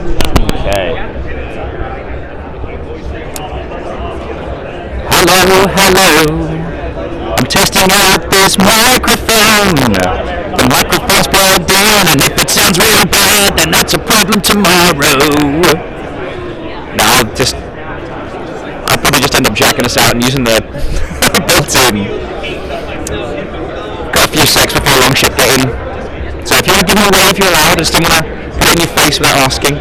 Okay. Hello, hello. I'm testing out this microphone. The microphone's plugged in, and if it sounds real bad, then that's a problem tomorrow. Now I'll probably just end up jacking us out and using the built-in. Got a few secs before long ship get in. So if you want to give me a wave, you're allowed. I just don't want to put it in your face without asking.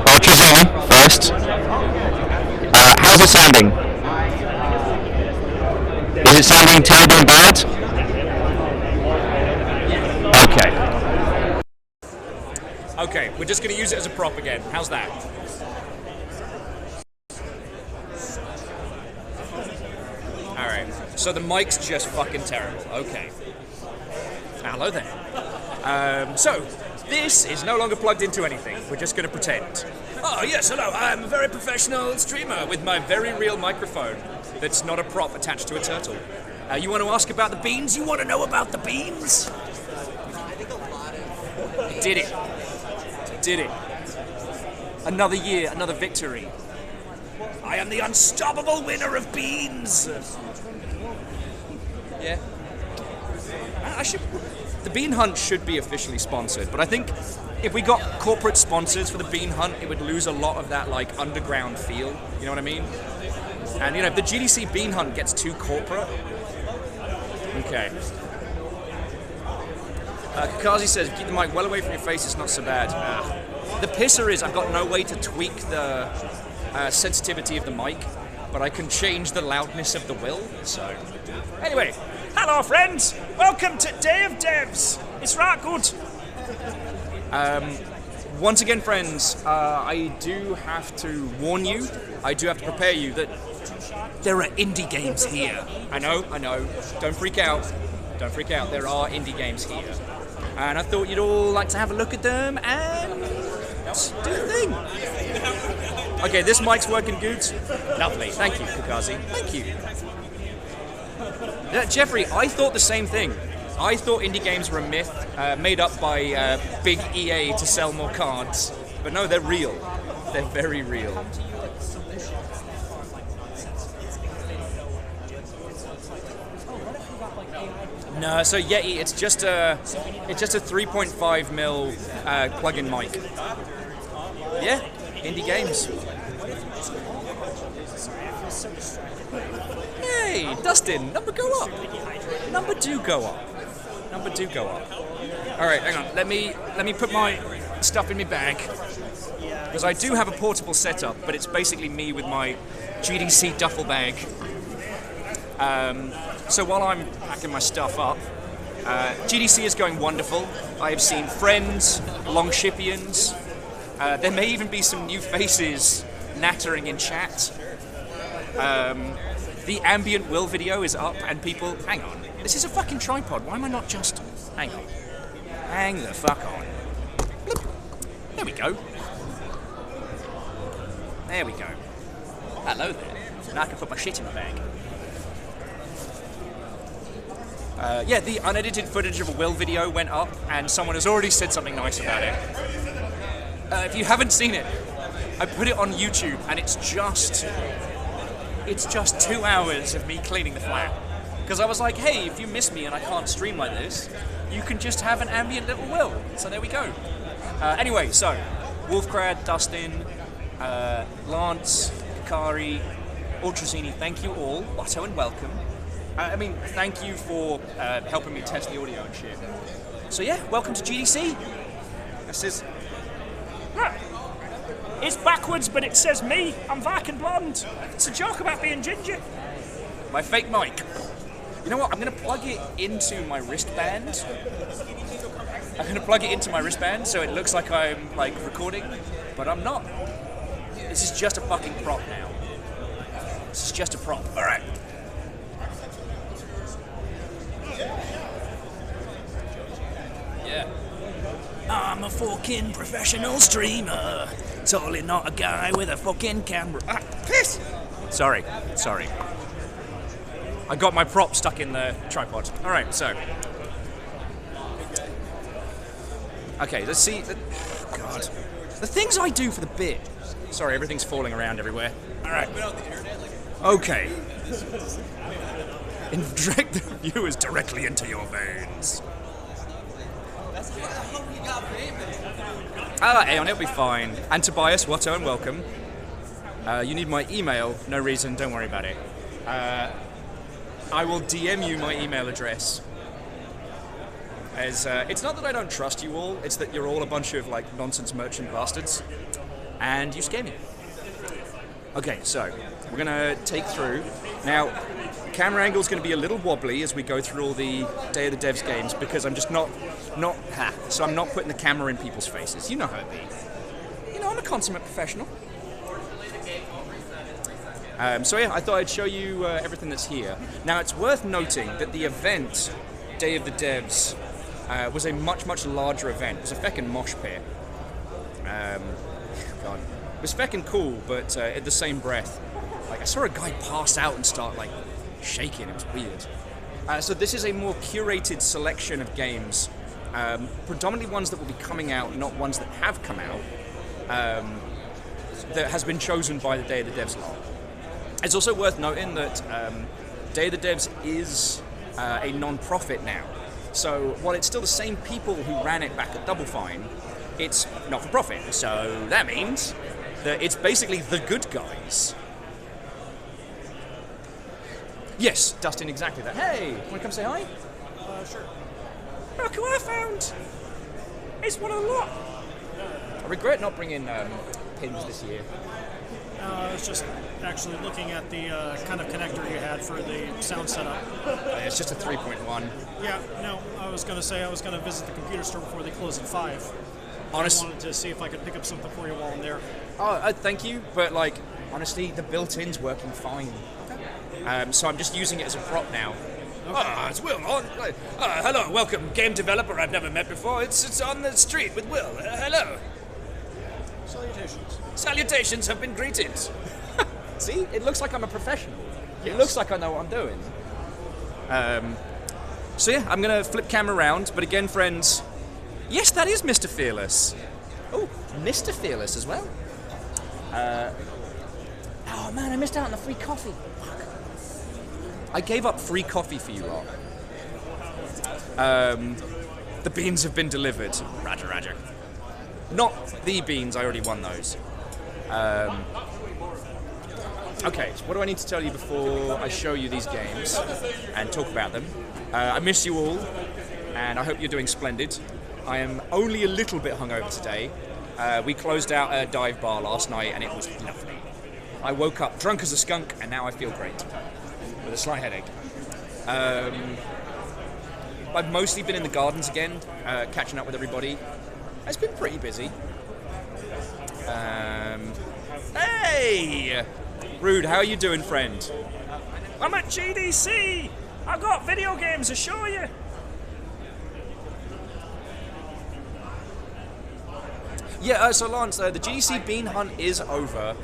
Ultrazone first. How's it sounding? Is it sounding terrible and bad? Okay. Okay, we're just going to use it as a prop again. How's that? Alright, so the mic's just fucking terrible. Okay. Hello there. So, this is no longer plugged into anything. We're just going to pretend. Oh, yes, hello. I'm a very professional streamer with my very real microphone that's not a prop attached to a turtle. You want to ask about the beans? You want to know about the beans? Did it. Did it. Another year, another victory. I am the unstoppable winner of beans. Yeah. The Bean Hunt should be officially sponsored, but I think if we got corporate sponsors for the Bean Hunt, it would lose a lot of that like underground feel. You know what I mean? And if the GDC Bean Hunt gets too corporate, okay. Kakazi says, keep the mic well away from your face, it's not so bad. The pisser is I've got no way to tweak the sensitivity of the mic, but I can change the loudness of the will, so. Anyway, hello friends! Welcome to Day of Devs! It's right good! Once again friends, I do have to warn you, I do have to prepare you that there are indie games here. I know, don't freak out. Don't freak out, there are indie games here. And I thought you'd all like to have a look at them and do the thing. Okay, this mic's working good. Lovely, thank you, Kukazi. Thank you. Jeffrey, I thought the same thing. I thought indie games were a myth made up by big EA to sell more cards. But no, they're real. They're very real. No, so Yeti, it's just a 3.5 mil plug-in mic. Yeah, indie games. Hey, Dustin, number go up. Number do go up. Number do go up. All right, hang on. Let me put my stuff in my bag because I do have a portable setup, but it's basically me with my GDC duffel bag. So while I'm packing my stuff up, GDC is going wonderful. I have seen friends, Longshipians. There may even be some new faces nattering in chat. The ambient will video is up and people... Hang on. This is a fucking tripod. Why am I not just... Hang on. Hang the fuck on. Bloop. There we go. There we go. Hello there. Now I can put my shit in my bag. Yeah, the unedited footage of a Will video went up, and someone has already said something nice about it. If you haven't seen it, I put it on YouTube, and it's just 2 hours of me cleaning the flat. Because I was like, hey, if you miss me and I can't stream like this, you can just have an ambient little Will. So there we go. Anyway, so Wolfcrad, Dustin, Lance, Kakari, Ultrazini, thank you all. Otto and welcome. I mean, thank you for helping me test the audio and shit. So yeah, welcome to GDC. This is... It's backwards, but it says me. I'm dark and blonde. It's a joke about being ginger. My fake mic. You know what? I'm going to plug it into my wristband. I'm going to plug it into my wristband so it looks like I'm like recording, but I'm not. This is just a fucking prop now. This is just a prop. All right. Yeah. I'm a fucking professional streamer. Totally not a guy with a fucking camera. Ah, piss! Sorry. I got my prop stuck in the tripod. Alright, so. Okay, let's see. God. The things I do for the bit. Sorry, everything's falling around everywhere. Alright. Okay. Inject the viewers directly into your veins. Aeon, it'll be fine. And Tobias, Watto, and welcome. You need my email. No reason, don't worry about it. I will DM you my email address. As it's not that I don't trust you all, it's that you're all a bunch of like nonsense merchant bastards, and you scare me. Okay, so we're gonna take through now. Camera angle's gonna be a little wobbly as we go through all the Day of the Devs games because I'm just so I'm not putting the camera in people's faces. You know how it be. You know, I'm a consummate professional. So yeah, I thought I'd show you everything that's here. Now it's worth noting that the event, Day of the Devs, was a much larger event. It was a feckin' mosh pit. God. It was feckin' cool, but at the same breath, like I saw a guy pass out and start like shaking. It was weird. So this is a more curated selection of games, predominantly ones that will be coming out, not ones that have come out. That has been chosen by the Day of the Devs lot. It's also worth noting that Day of the Devs is a non-profit now. So while it's still the same people who ran it back at Double Fine, it's not for profit. So that means that it's basically the good guys. Yes, Dustin, exactly that. Hey, want to come say hi? Sure. Look who I found! It's one of the lot! I regret not bringing pins this year. I was just actually looking at the kind of connector you had for the sound setup. It's just a 3.1. Yeah, no, I was going to say I was going to visit the computer store before they close at 5. Honestly, I wanted to see if I could pick up something for you while I'm there. Oh, thank you, but like, honestly, the built-in's working fine. So I'm just using it as a prop now. Ah, it's Will. Hello, welcome, game developer I've never met before. It's on the street with Will. Hello. Salutations. Salutations have been greeted. See, it looks like I'm a professional. It looks like I know what I'm doing. So yeah, I'm gonna flip camera around, but again, friends, yes, that is Mr. Fearless. Oh, Mr. Fearless as well. Oh man, I missed out on the free coffee. Fuck. I gave up free coffee for you lot. The beans have been delivered. Roger, roger. Not the beans, I already won those. Okay, so what do I need to tell you before I show you these games and talk about them? I miss you all, and I hope you're doing splendid. I am only a little bit hungover today. We closed out a dive bar last night, and it was lovely. I woke up drunk as a skunk, and now I feel great, with a slight headache. I've mostly been in the gardens again, catching up with everybody. It's been pretty busy. Hey! Rude, how are you doing, friend? I'm at GDC! I've got video games to show you! Yeah, so Lance, the GDC bean hunt is over.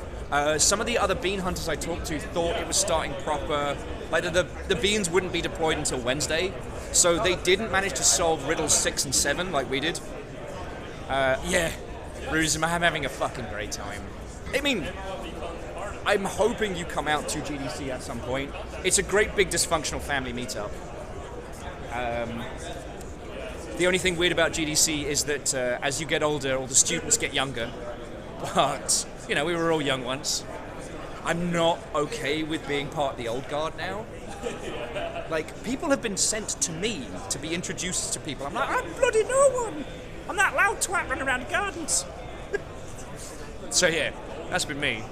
Some of the other bean hunters I talked to thought it was starting proper, like the beans wouldn't be deployed until Wednesday, so they didn't manage to solve riddles 6 and 7 like we did. Yeah, Ruse, I'm having a fucking great time. I mean, I'm hoping you come out to GDC at some point. It's a great big dysfunctional family meetup. The only thing weird about GDC is that as you get older, all the students get younger. But, you know, we were all young once. I'm not okay with being part of the old guard now. Like, people have been sent to me to be introduced to people. I'm like, I'm bloody no one! I'm that loud twat running around the gardens. So yeah, that's been me.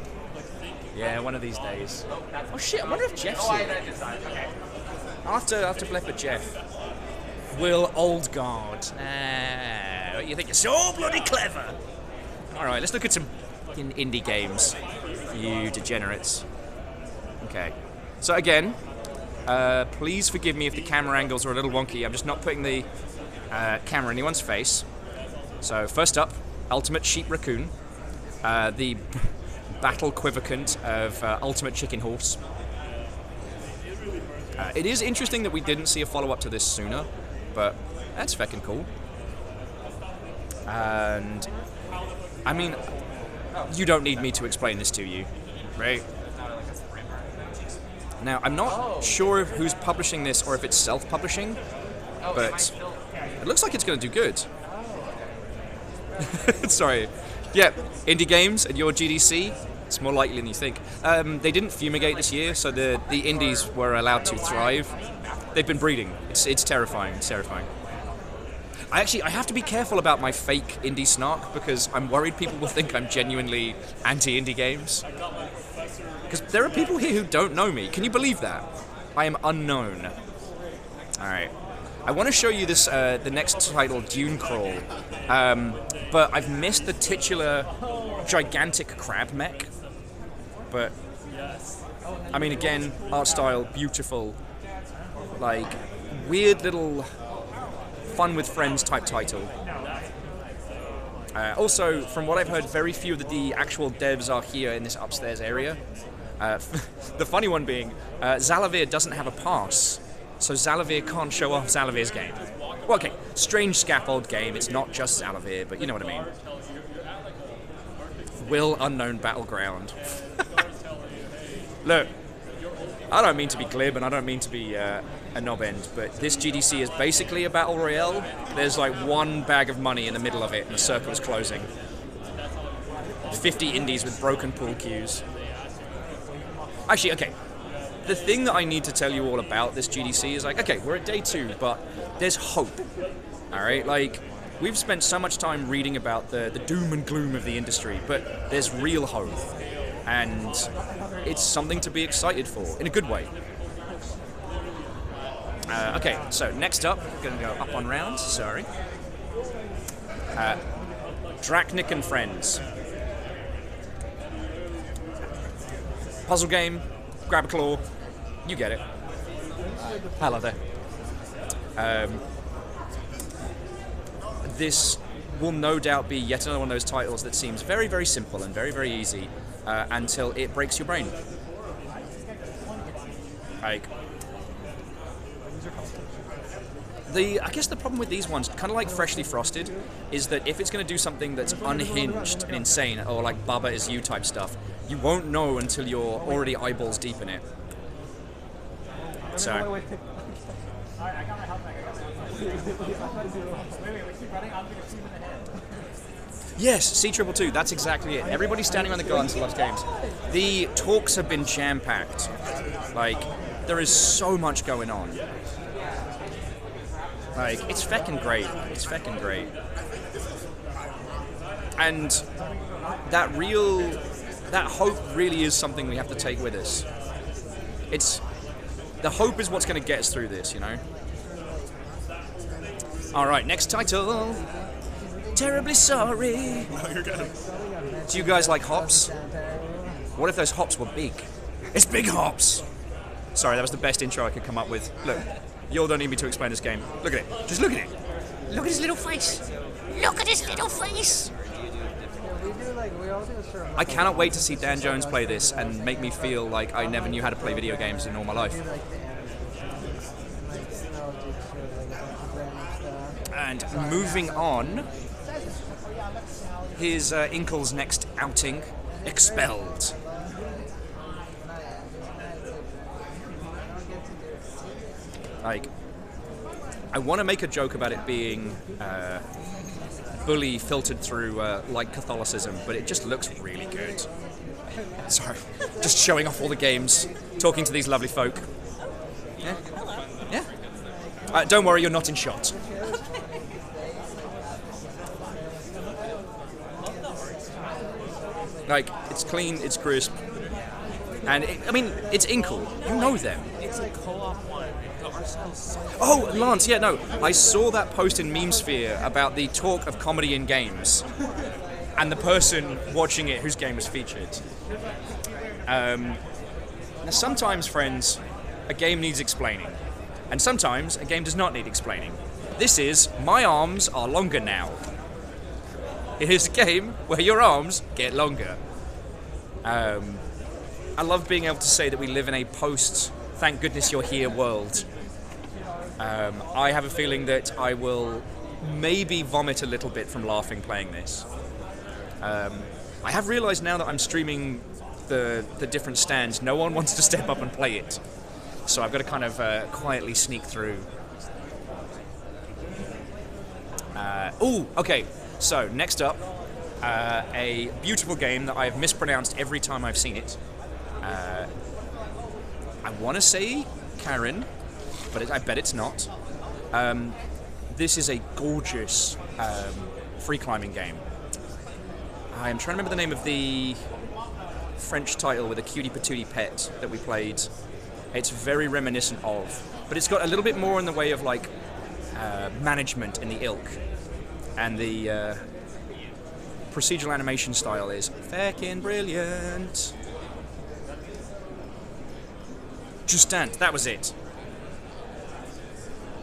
Yeah, one of these days. Oh shit, I wonder if Jeff's here. I'll have to blep at Jeff. Will Old Guard. You think you're so bloody clever. Alright, let's look at some indie games. You degenerates. Okay. So again, please forgive me if the camera angles are a little wonky. I'm just not putting the camera in anyone's face. So first up, Ultimate Sheep Raccoon. The battle quivocant of Ultimate Chicken Horse. It is interesting that we didn't see a follow-up to this sooner, but that's feckin' cool. And I mean, you don't need me to explain this to you, right? Now, I'm not sure who's publishing this or if it's self-publishing, but it looks like it's going to do good. Sorry. Yeah, indie games at your GDC, it's more likely than you think. They didn't fumigate this year, so the indies were allowed to thrive. They've been breeding. It's terrifying. It's terrifying. I have to be careful about my fake indie snark because I'm worried people will think I'm genuinely anti-indie games. Because there are people here who don't know me. Can you believe that? I am unknown. Alright. I want to show you this, the next title, Dune Crawl. But I've missed the titular gigantic crab mech. But, I mean, again, art style, beautiful. Like, weird little fun with friends type title. Also, from what I've heard, very few of the actual devs are here in this upstairs area. The funny one being, Zalavir doesn't have a pass, so Zalavir can't show off Zalavir's game. Well, okay, strange scaffold game, it's not just Zalavir, but you know what I mean. Will Unknown Battleground. Look, I don't mean to be glib and I don't mean to be a knob end, but this GDC is basically a battle royale. There's like one bag of money in the middle of it and the circle is closing. 50 indies with broken pool cues. Actually, okay, the thing that I need to tell you all about this GDC is like, okay, we're at day 2, but there's hope. Alright, like, we've spent so much time reading about the doom and gloom of the industry, but there's real hope. And it's something to be excited for, in a good way. Okay, so next up, we're going to go up on rounds, sorry. Drachnik and Friends. Puzzle game, grab a claw, you get it. Hello there. This will no doubt be yet another one of those titles that seems very, very simple and very, very easy until it breaks your brain. Like, I guess the problem with these ones, kind of like Freshly Frosted, is that if it's going to do something that's unhinged and insane, or like Baba Is You type stuff, you won't know until you're already eyeballs deep in it. So. Yes, C222, that's exactly it. Everybody's standing on the guns to loves games. The talks have been jam-packed. Like, there is so much going on. Like, it's feckin' great. It's feckin' great. And that hope really is something we have to take with us. The hope is what's going to get us through this, you know? Alright, next title. Terribly Sorry. No, you're good. Do you guys like hops? What if those hops were big? It's big hops! Sorry, that was the best intro I could come up with. Look, you all don't need me to explain this game. Look at it. Just look at it. Look at his little face. Look at his little face. I cannot wait to see Dan Jones play this and make me feel like I never knew how to play video games in all my life. And moving on, here's Inkle's next outing, Expelled. Like, I want to make a joke about it being bully filtered through like Catholicism, but it just looks really good. Sorry, just showing off all the games, talking to these lovely folk. Yeah, yeah. Don't worry, you're not in shot. Like, it's clean, it's crisp, and I mean, it's Inkle. You know them. It's a co-op one. Oh, Lance, yeah, no. I saw that post in Memesphere about the talk of comedy in games, and the person watching it whose game was featured. Now, sometimes, friends, a game needs explaining, and sometimes a game does not need explaining. This is My Arms Are Longer Now. It is a game where your arms get longer. I love being able to say that we live in a post-thank goodness you're here world. I have a feeling that I will maybe vomit a little bit from laughing playing this. I have realized now that I'm streaming the different stands, no one wants to step up and play it. So I've got to kind of quietly sneak through. Okay. So next up, a beautiful game that I have mispronounced every time I've seen it. I want to say Karen, but I bet it's not. This is a gorgeous free climbing game. I am trying to remember the name of the French title with a cutie patootie pet that we played. It's very reminiscent of, but it's got a little bit more in the way of like management in the ilk, and the procedural animation style is feckin' brilliant. Justin, that was it.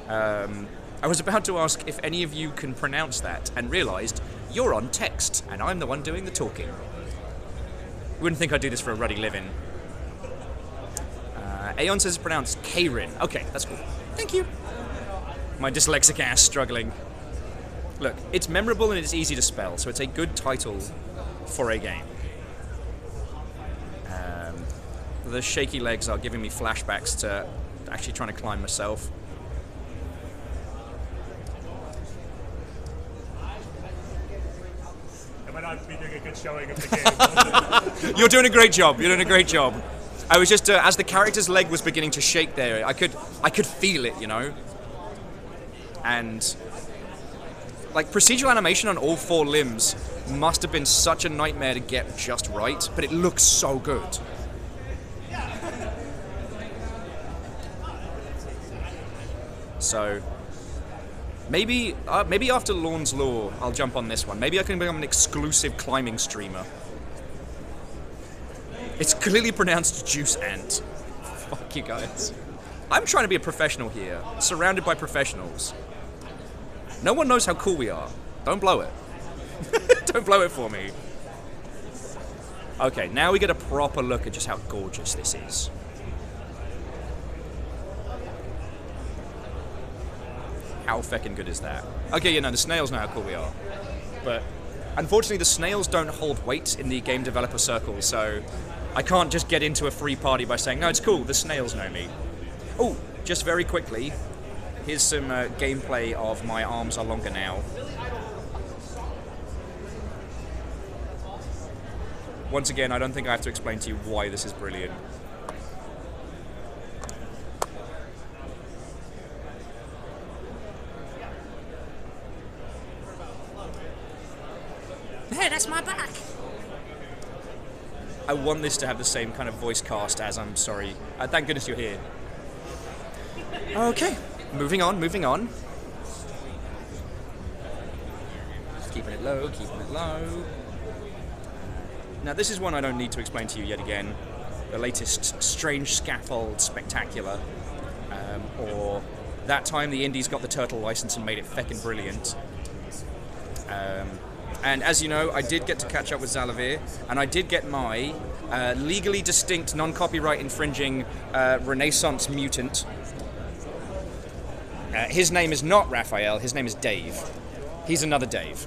I was about to ask if any of you can pronounce that, and realised you're on text, and I'm the one doing the talking. Wouldn't think I'd do this for a ruddy living. Aeon says it's pronounced Karen. Okay, that's cool. Thank you. My dyslexic ass struggling. Look, it's memorable and it's easy to spell, so it's a good title for a game. The shaky legs are giving me flashbacks to actually trying to climb myself. Am I not be doing a good showing of the game? You're doing a great job. You're doing a great job. I was just as the character's leg was beginning to shake there, I could feel it, you know. And like procedural animation on all four limbs must have been such a nightmare to get just right, but it looks so good. So maybe after Lorne's Law, I'll jump on this one. Maybe I can become an exclusive climbing streamer. It's clearly pronounced Juice Ant. Fuck you guys. I'm trying to be a professional here, surrounded by professionals. No one knows how cool we are. Don't blow it. Don't blow it for me. Okay, now we get a proper look at just how gorgeous this is. How feckin' good is that? Okay, you know, the snails know how cool we are. But unfortunately, the snails don't hold weight in the game developer circle, so I can't just get into a free party by saying, no, it's cool, the snails know me. Oh, just very quickly, here's some gameplay of My Arms Are Longer Now. Once again, I don't think I have to explain to you why this is brilliant. Hey, that's my back. I want this to have the same kind of voice cast as I'm sorry. Thank goodness you're here. Okay, moving on. Just keeping it low. Now this is one I don't need to explain to you yet again. The latest Strange Scaffold Spectacular. Or that time the indies got the turtle license and made it feckin' brilliant. And as you know, I did get to catch up with Zalavir, and I did get my legally distinct, non-copyright infringing Renaissance mutant. His name is not Raphael, his name is Dave. He's another Dave.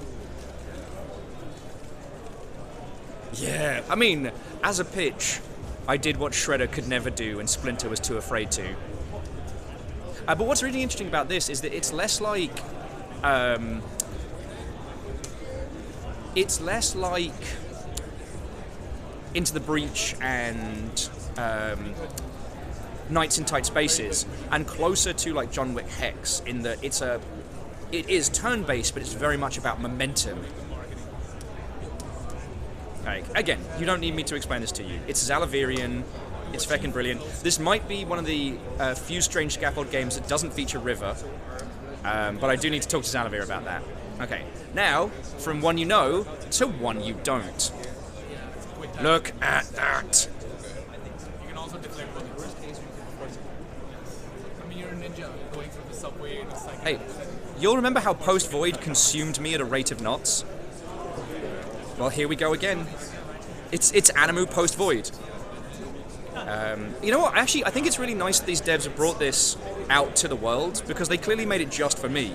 Yeah, I mean, as a pitch, I did what Shredder could never do and Splinter was too afraid to. But what's really interesting about this is that it's less like... It's less like Into the Breach and Nights in Tight Spaces, and closer to like John Wick Hex in that it is turn-based, but it's very much about momentum. Like, again, you don't need me to explain this to you. It's Zalavirian, it's feckin' brilliant. This might be one of the few Strange Scaffold games that doesn't feature River, but I do need to talk to Zalavir about that. Okay, now, from one you know to one you don't. Look at that. You can also deflect on the worst case person. I mean, you're a ninja going through the subway in a second. Hey, you'll remember how Post-Void consumed me at a rate of knots? Well, here we go again. It's Animu Post-Void. You know what, actually, I think it's really nice that these devs have brought this out to the world, because they clearly made it just for me.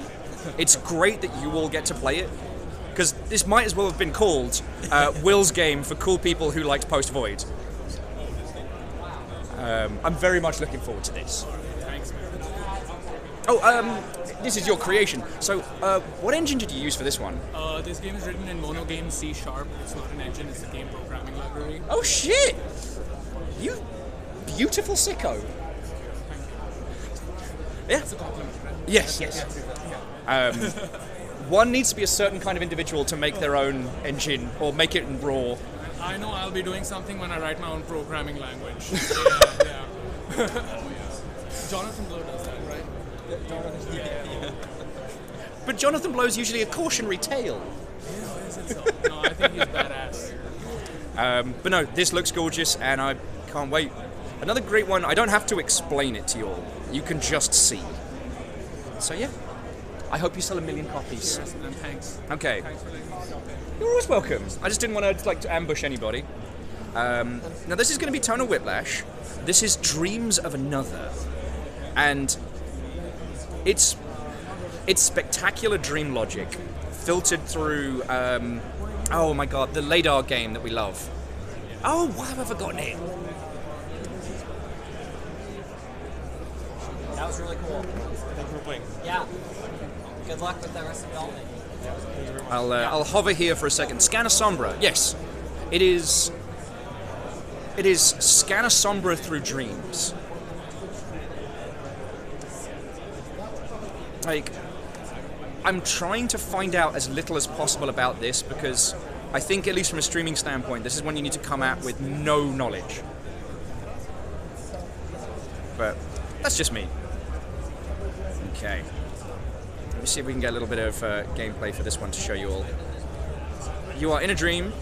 It's great that you all get to play it, because this might as well have been called Will's game for cool people who liked Post Void. I'm very much looking forward to this. Thanks, man. Oh, this is your creation. So, what engine did you use for this one? This game is written in monogame C#. It's not an engine, it's a game programming library. Oh shit! You beautiful sicko. Yeah. It's a compliment, right? Yes, yes. One needs to be a certain kind of individual to make their own engine or make it in raw. I know I'll be doing something when I write my own programming language. Yeah. Jonathan Blow does that, right? Yeah. But Jonathan Blow's usually a cautionary tale. Yeah, is it so? No, I think he's badass. But no, this looks gorgeous and I can't wait. Another great one, I don't have to explain it to you all. You can just see. So yeah, I hope you sell 1 million copies. Yes, and thanks. Okay. Thanks for letting me stop in. You're always welcome. I just didn't want to ambush anybody. Now this is going to be Tonal Whiplash. This is Dreams of Another, and it's spectacular dream logic filtered through. Oh my god, the Ladar game that we love. Oh, why have I forgotten it? That was really cool. Yeah. Good luck with the rest of development. I'll hover here for a second. Scanner Sombra. Yes, it is. It is Scanner Sombra through dreams. Like, I'm trying to find out as little as possible about this because I think, at least from a streaming standpoint, this is one you need to come at with no knowledge. But that's just me. Okay. Let me see if we can get a little bit of gameplay for this one to show you all. You are in a dream,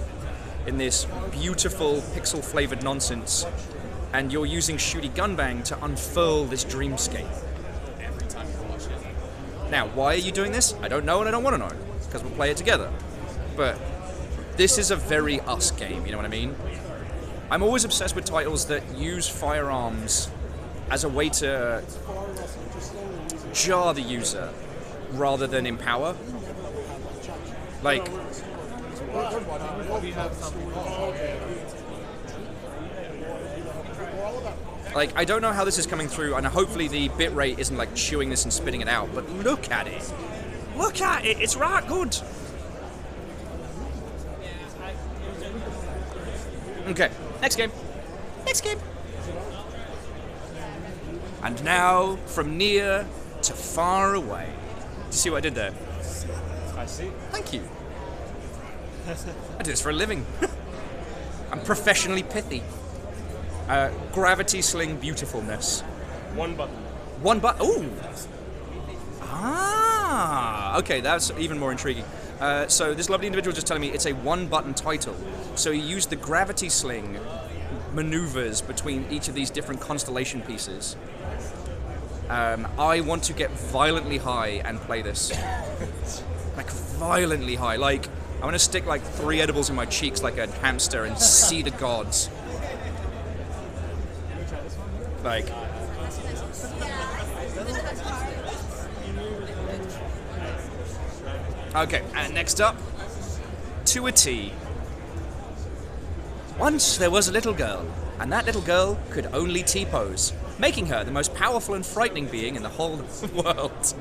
in this beautiful pixel-flavored nonsense, and you're using Shooty Gunbang to unfurl this dreamscape. Every time you watch it. Now, why are you doing this? I don't know and I don't want to know, because we'll play it together. But this is a very us game, you know what I mean? I'm always obsessed with titles that use firearms as a way to jar the user rather than empower. Like, I don't know how this is coming through, and hopefully the bitrate isn't like chewing this and spitting it out, but look at it. Look at it, it's right good. Okay, next game. Next game. And now, from near to far away. Do you see what I did there? I see. Thank you. I do this for a living. I'm professionally pithy. Gravity sling beautifulness. One button. One button. Ooh. Ah. Okay, that's even more intriguing. So this lovely individual just telling me it's a one-button title. So you use the gravity sling maneuvers between each of these different constellation pieces. I want to get violently high and play this. Like violently high. Like I want to stick like 3 edibles in my cheeks like a hamster and see the gods. Like. Okay, and next up, to a T. Once there was a little girl, and that little girl could only T-pose, making her the most powerful and frightening being in the whole world.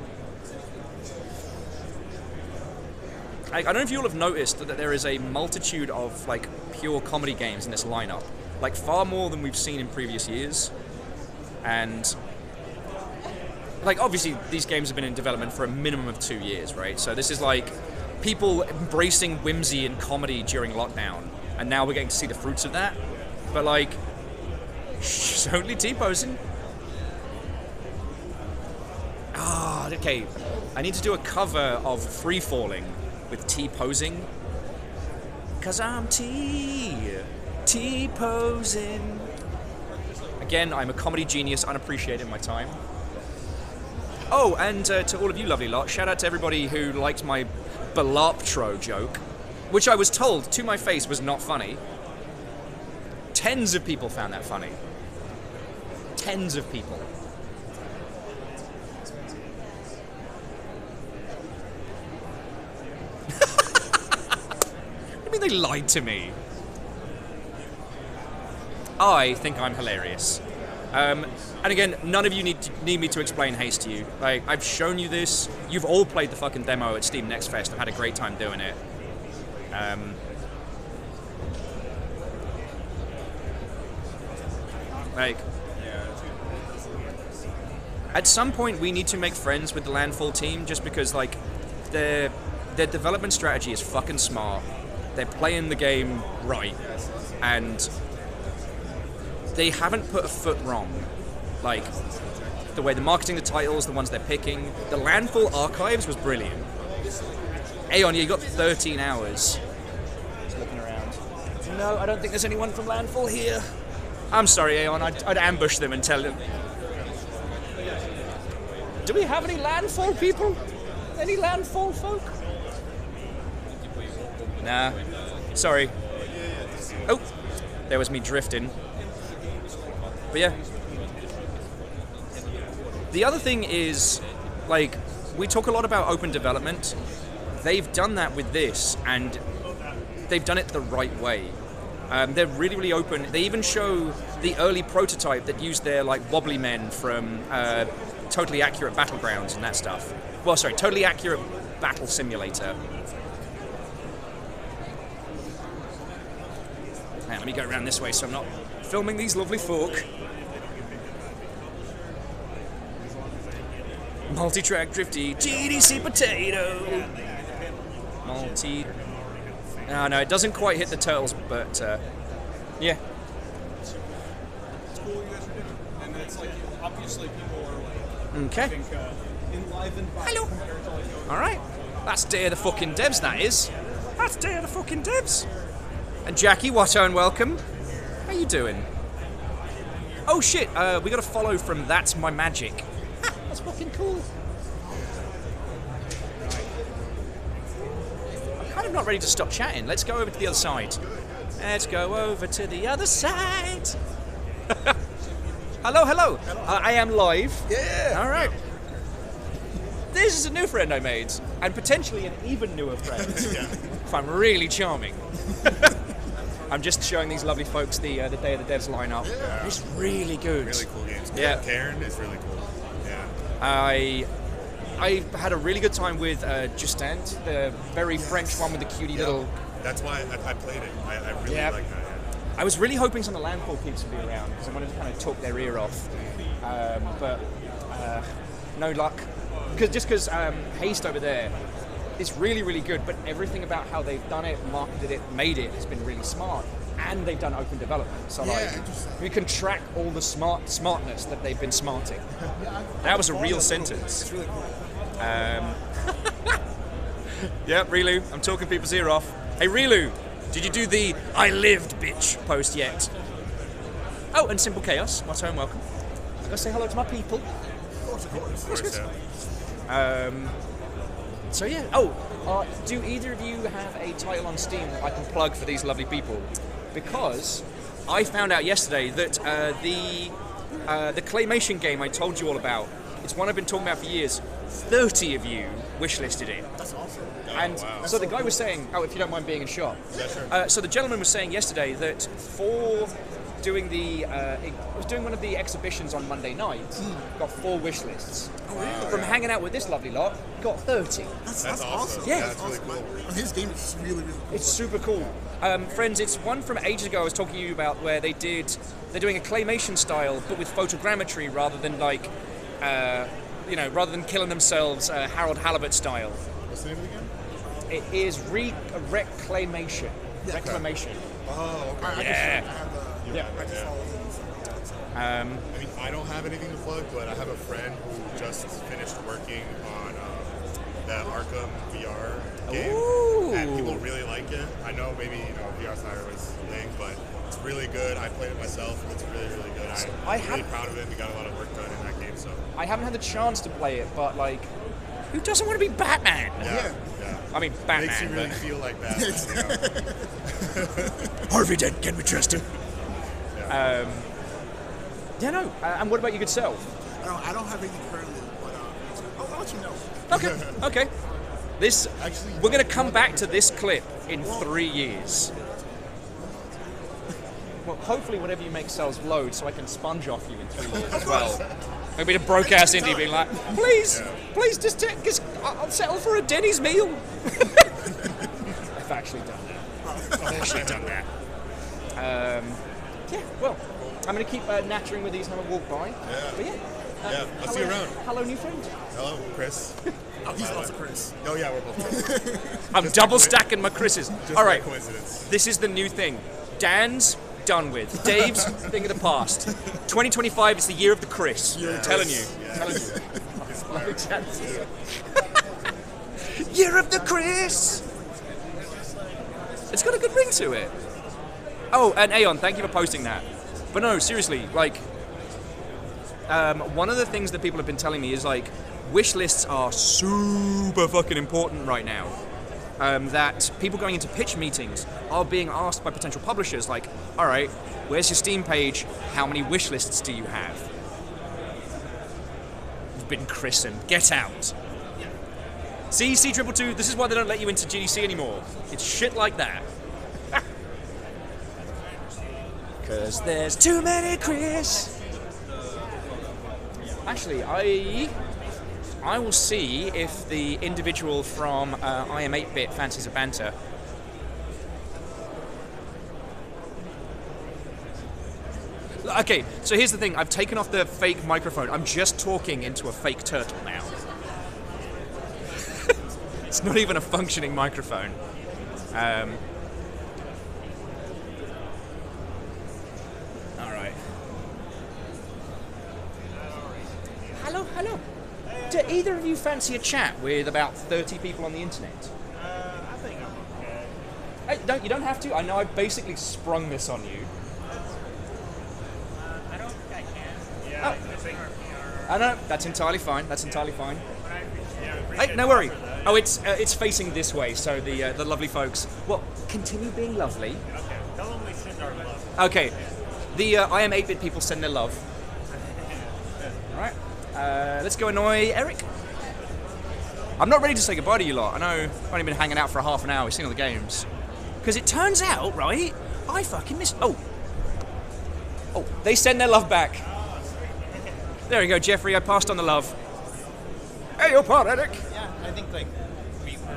I don't know if you all have noticed that there is a multitude of like pure comedy games in this lineup, like far more than we've seen in previous years. And like obviously these games have been in development for a minimum of 2 years, right? So this is like people embracing whimsy and comedy during lockdown, and now we're getting to see the fruits of that. But like, she's only T-posing. Ah, okay. I need to do a cover of Free Falling with T-posing. 'Cause I'm T-posing. Again, I'm a comedy genius, unappreciated in my time. Oh, and to all of you lovely lot, shout out to everybody who liked my Balarptro joke, which I was told to my face was not funny. Tens of people found that funny. Tens of people. they lied to me. I think I'm hilarious. And again, none of you need me to explain haste to you. Like, I've shown you this. You've all played the fucking demo at Steam Next Fest. I've had a great time doing it. Like, at some point we need to make friends with the Landfall team, just because like their development strategy is fucking smart. They're playing the game right, and they haven't put a foot wrong. Like, the way they're marketing the titles, the ones they're picking. The Landfall Archives was brilliant. Aeon, you got 13 hours. Just looking around. No, I don't think there's anyone from Landfall here. I'm sorry, Aeon. I'd ambush them and tell them. Do we have any Landfall people? Any Landfall folk? Nah. Sorry. Oh, there was me drifting. But yeah. The other thing is, like, we talk a lot about open development. They've done that with this, and they've done it the right way. They're really, really open. They even show the early prototype that used their, like, wobbly men from Totally Accurate Battlegrounds and that stuff. Well, sorry, Totally Accurate Battle Simulator. Now, let me go around this way so I'm not filming these lovely folk. Multi-track drifty, GDC potato. Multi... Oh, no, it doesn't quite hit the turtles, but, yeah. It's cool what you guys are doing. And it's like, obviously people are like, Okay. I think, enlivened by Hello. compared to like, Alright. That's Day of the fucking Devs, that is. That's Day of the fucking Devs. And Jackie, Watto and welcome. How you doing? Oh shit, we got a follow from That's My Magic. Ha, that's fucking cool. I'm kind of not ready to stop chatting. Let's go over to the other side. Let's go over to the other side. Hello, hello. I am live. yeah. All right. This is a new friend I made, and potentially an even newer friend. If I'm really charming. I'm just showing these lovely folks the Day of the Devs lineup. Yeah. It's really good. Really cool games. Yeah. Karen is really cool. Yeah. I had a really good time with Justin, the very French one with the cutie little. That's why I played it. I really like that. Yeah. I was really hoping some of the Landfall peeps would be around because I wanted to kind of talk their ear off, but no luck. Because Haste over there is really, really good, but everything about how they've done it, marketed it, made it has been really smart, and they've done open development. So like, we can track all the smartness that they've been smarting. That was a real sentence. It's really cool. Yeah, Rilu, I'm talking people's ear off. Hey, Rilu, did you do the I lived, bitch post yet? Oh, and Simple Chaos, what's home, welcome. I'm gonna say hello to my people. Of course, yeah. So yeah, do either of you have a title on Steam that I can plug for these lovely people? Because I found out yesterday that the claymation game I told you all about, it's one I've been talking about for years, 30 of you wishlisted it. That's awesome. And so the guy was saying, if you don't mind being in shot. Yeah, sure. So the gentleman was saying yesterday that for doing one of the exhibitions on Monday night, got 4 wish lists. Oh, really? From hanging out with this lovely lot, got 30. That's That's awesome. Yeah. That's really cool. His game is really, really cool. It's super cool. Friends, it's one from ages ago I was talking to you about where they're doing a claymation style, but with photogrammetry rather than like, rather than killing themselves Harold Halibut style. What's the name of the game? It is Reclamation. Yeah. Reclamation. Oh, okay. Yeah. I just follow I mean, I don't have anything to plug, but I have a friend who just finished working on the Arkham VR game, Ooh. and people really like it. I know maybe VR's not everybody's thing, but it's really good. I played it myself. It's really, really good. I'm really proud of it. We got a lot of work done in that game, so. I haven't had the chance to play it, but like, who doesn't want to be Batman? Yeah. I mean, Batman. Makes you really but- feel like that. Harvey Dent, can we trust him? And what about your good self? I don't have anything currently, but I'll let you know. Okay. We're going to come back to this clip in 3 years. Well, hopefully whatever you make sells loads so I can sponge off you in 3 years as well. Maybe a broke-ass indie being like, please, just I'll settle for a Denny's meal. I've actually done that. Yeah, well, I'm going to keep nattering with these and have a walk by. Yeah. But I'll see you around. Hello, new friend. Hello, Chris. Oh, he's also Chris. Oh yeah, we're both Chris. I'm double stacking my Chris's. All right, coincidence. this is the new thing. Dan's done with. Dave's thing of the past. 2025 is the year of the Chris. I'm telling you. Year of the Chris. It's got a good ring to it. Oh, and Aeon, thank you for posting that. But no, seriously, like, one of the things that people have been telling me is like, wish lists are super fucking important right now. That people going into pitch meetings are being asked by potential publishers, like, all right, where's your Steam page? How many wish lists do you have? You've been christened. Get out. See, C222, this is why they don't let you into GDC anymore. It's shit like that. Because there's too many Chris. Actually, I will see if the individual from I Am 8-Bit fancies a banter. Okay, so here's the thing. I've taken off the fake microphone. I'm just talking into a fake turtle now. It's not even a functioning microphone. Alright. Hello. Do either of you fancy a chat with about 30 people on the internet? I think I'm okay. Hey, you don't have to. I know I basically sprung this on you. I don't think I can. Yeah, I think I know, that's entirely fine. Hey, Hey, no worry. Oh, it's facing this way, so the lovely folks. Well, continue being lovely. Okay, tell them we send our love. Okay, the I Am 8-Bit people send their love. Alright, let's go annoy Eric. I'm not ready to say goodbye to you lot. I know I've only been hanging out for half an hour, we've seen all the games. Because it turns out, right, I fucking missed... Oh, they send their love back. There you go, Jeffrey, I passed on the love. Hey, your part, Eric. Yeah, I think like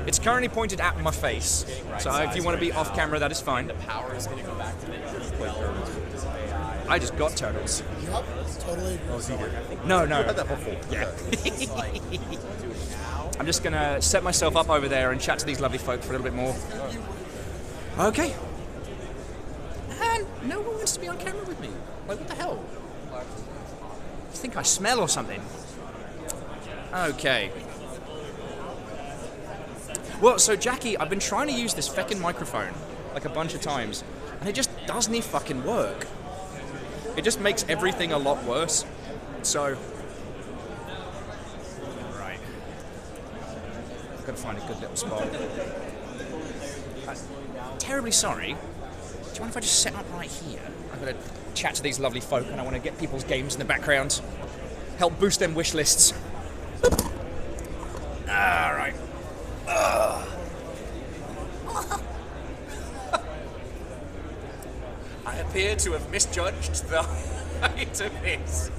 It's currently pointed at my face, so if you want to be off camera, that is fine. the power is going to go back to the AI. I just got turtles. Yep, totally. Oh, is he here? No. Had that before. Yeah. I'm just gonna set myself up over there and chat to these lovely folk for a little bit more. Okay. And no one wants to be on camera with me. Like, what the hell? You think I smell or something? Okay. Well, so Jackie, I've been trying to use this feckin' microphone like a bunch of times, and it just doesn't fucking work. It just makes everything a lot worse. So, right. I've got to find a good little spot. Terribly sorry. Do you mind if I just set up right here? I'm going to chat to these lovely folk, and I want to get people's games in the background. Help boost them wish lists. Alright. I appear to have misjudged the height of this.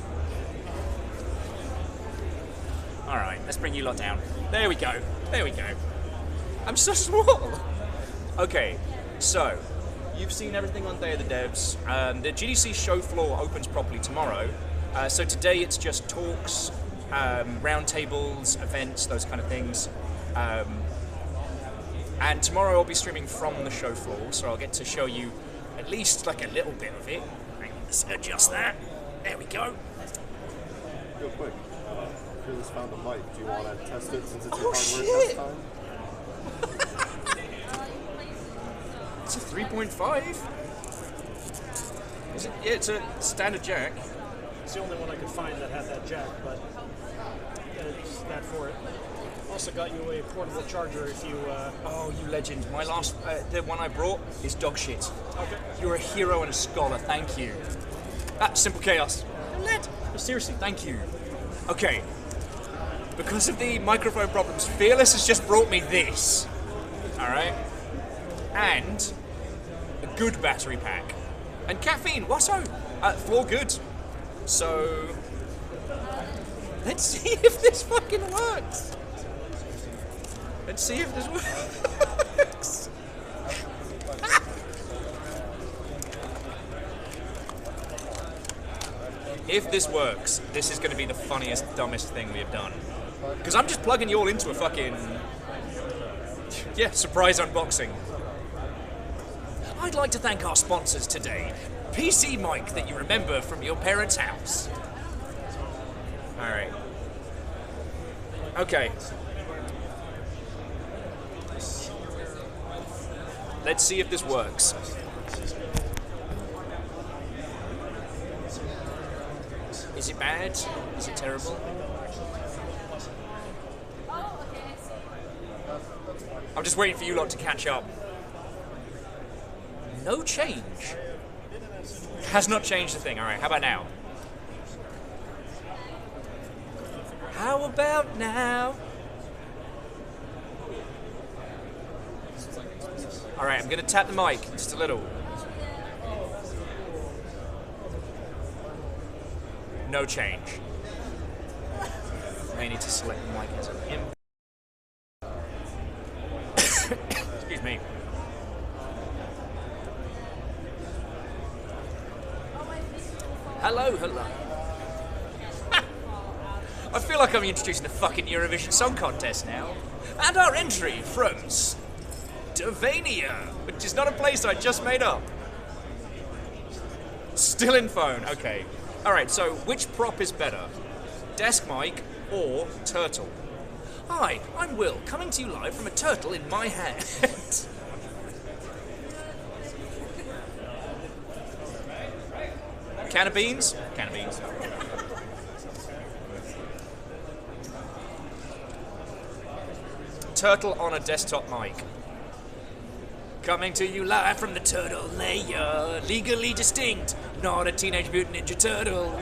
Alright, let's bring you lot down. There we go. I'm so small. Okay, so you've seen everything on Day of the Devs. The GDC show floor opens properly tomorrow. So today it's just talks, roundtables, events, those kind of things. And tomorrow I'll be streaming from the show floor, so I'll get to show you at least like a little bit of it. Hang on, let's adjust that. There we go. Real quick, Fearless found a mic. Do you want to test it since it's Oh, your hardware shit. test time? It's a 3.5. Is it? Yeah, it's a standard jack. It's the only one I could find that had that jack, but it's that for it. Also got you a portable charger if you... Oh, you legend. My last, the one I brought is dog shit. Okay. You're a hero and a scholar, thank you. Simple Chaos. But seriously, thank you. Okay. Because of the microphone problems, Fearless has just brought me this. Alright? and a good battery pack. And caffeine, whatso? For good. So, let's see if this fucking works. Let's see if this works. If this works, this is going to be the funniest, dumbest thing we have done. Because I'm just plugging you all into a fucking... yeah, surprise unboxing. I'd like to thank our sponsors today. PC mic that you remember from your parents' house. Alright. Okay. Let's see if this works. Is it bad? Is it terrible? I'm just waiting for you lot to catch up. No change. Has not changed a thing. Alright, how about now? How about now? Alright, I'm gonna tap the mic just a little. No change. May need to select the mic as an input. Excuse me. Hello, hello. I feel like I'm introducing the fucking Eurovision Song Contest now. And our entry from Slovenia, which is not a place I just made up. Still in phone, okay. Alright, so which prop is better? Desk mic or turtle? Hi, I'm Will, coming to you live from a turtle in my hand. Can of beans? Can of beans. Turtle on a desktop mic. Coming to you live from the turtle layer. Legally distinct, not a Teenage Mutant Ninja Turtle.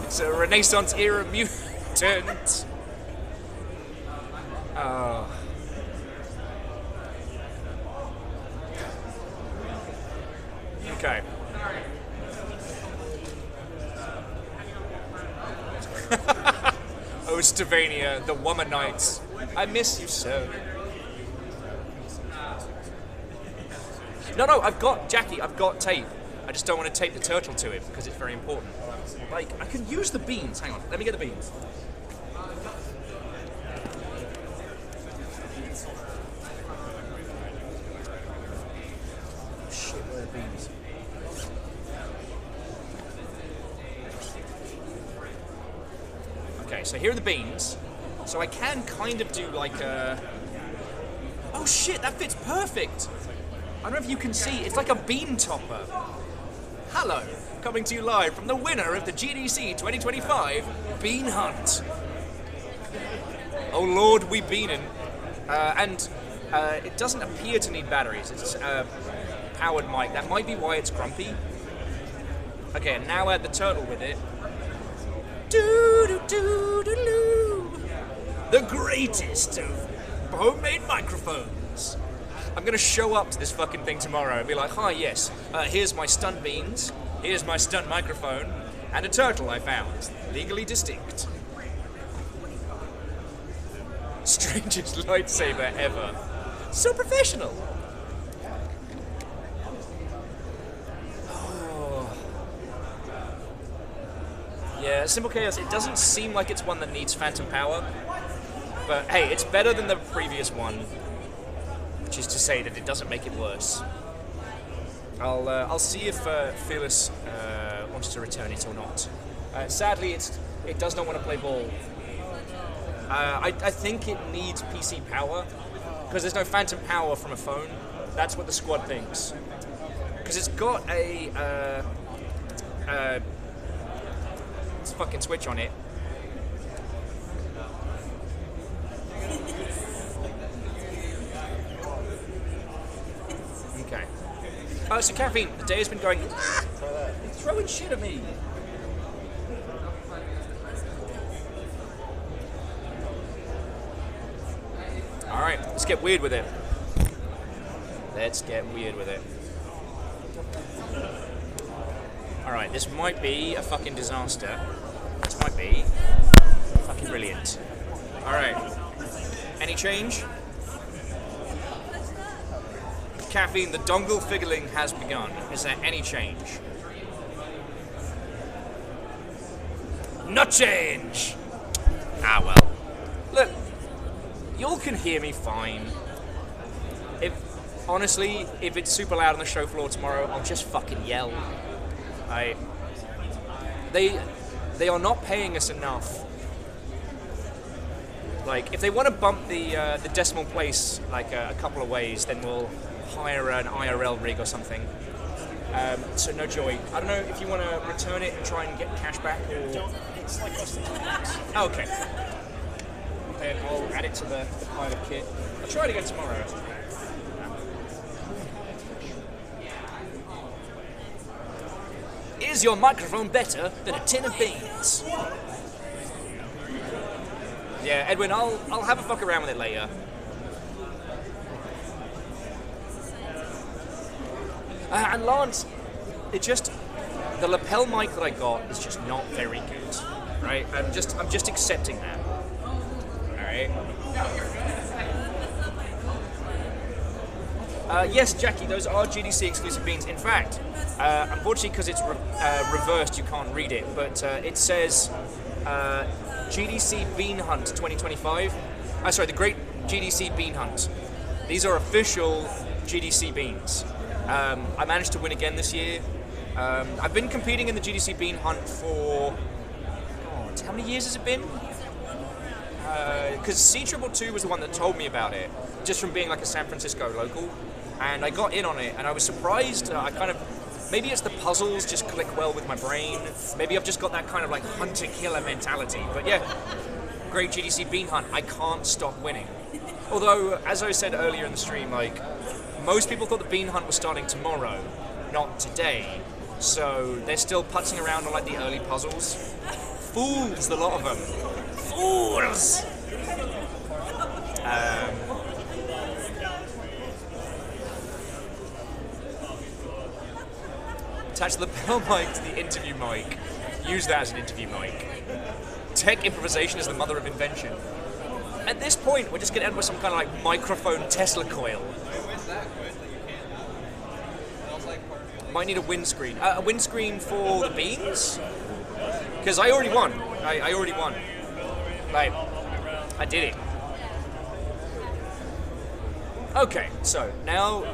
It's a Renaissance era mutant. Oh. Okay. Oh, Slovenia, the Womanites. I miss you so. No, I've got, Jackie, I've got tape. I just don't want to tape the turtle to it because it's very important. Like, I can use the beans. Hang on, let me get the beans. Oh, shit, where are the beans? Okay, so here are the beans. So I can kind of do like a... Oh shit, that fits perfect! I don't know if you can see, it's like a bean topper. Hello, coming to you live from the winner of the GDC 2025 Bean Hunt. Oh Lord, we beanin'. It doesn't appear to need batteries, it's a powered mic. That might be why it's grumpy. Okay, and now add the turtle with it. Doo-doo-doo-doo-doo. The greatest of homemade microphones. I'm gonna show up to this fucking thing tomorrow and be like, hi, yes, here's my stunt beans, here's my stunt microphone, and a turtle I found, legally distinct. Strangest lightsaber ever. So professional. Oh. Yeah, Simple Chaos, it doesn't seem like it's one that needs phantom power, but hey, it's better than the previous one. Which is to say that it doesn't make it worse. I'll see if Fearless wants to return it or not. Sadly, it does not want to play ball. I think it needs PC power because there's no phantom power from a phone. That's what the squad thinks. Because it's got a fucking switch on it. Okay. Oh, so caffeine, the day has been going. It's throwing shit at me. Alright, let's get weird with it. Let's get weird with it. Alright, this might be a fucking disaster. This might be fucking brilliant. Alright. Any change? Caffeine, the dongle fiddling has begun. Is there any change? Not change! Ah, well. Look, y'all can hear me fine. Honestly, if it's super loud on the show floor tomorrow, I'll just fucking yell. They are not paying us enough. Like, if they want to bump the decimal place like a couple of ways, then we'll hire an IRL rig or something. So no joy. I don't know if you want to return it and try and get cash back, or... It's like less than $10. Okay. Then I'll add it to the pile of kit. I'll try it again tomorrow. Is your microphone better than a tin of beans? Yeah, Edwin, I'll have a fuck around with it later. And Lance, the lapel mic that I got is just not very good, right? I'm just accepting that. All right. Yes, Jackie, those are GDC exclusive beans. In fact, unfortunately, because it's reversed, you can't read it, but it says GDC Bean Hunt 2025. Sorry, the Great GDC Bean Hunt. These are official GDC beans. I managed to win again this year. I've been competing in the GDC Bean Hunt for... God, how many years has it been? Because C222 was the one that told me about it, just from being like a San Francisco local. And I got in on it, and I was surprised. Maybe it's the puzzles just click well with my brain. Maybe I've just got that kind of like hunter-killer mentality. But yeah, Great GDC Bean Hunt, I can't stop winning. Although, as I said earlier in the stream, like, most people thought the Bean Hunt was starting tomorrow, not today. So they're still putzing around on like the early puzzles. Fools, the lot of them. Fools! Attach the lapel mic to the interview mic. Use that as an interview mic. Tech improvisation is the mother of invention. At this point, we're just going to end with some kind of like microphone Tesla coil. Might need a windscreen. A windscreen for the beans? Because I already won. I already won. Like, I did it. Okay, so now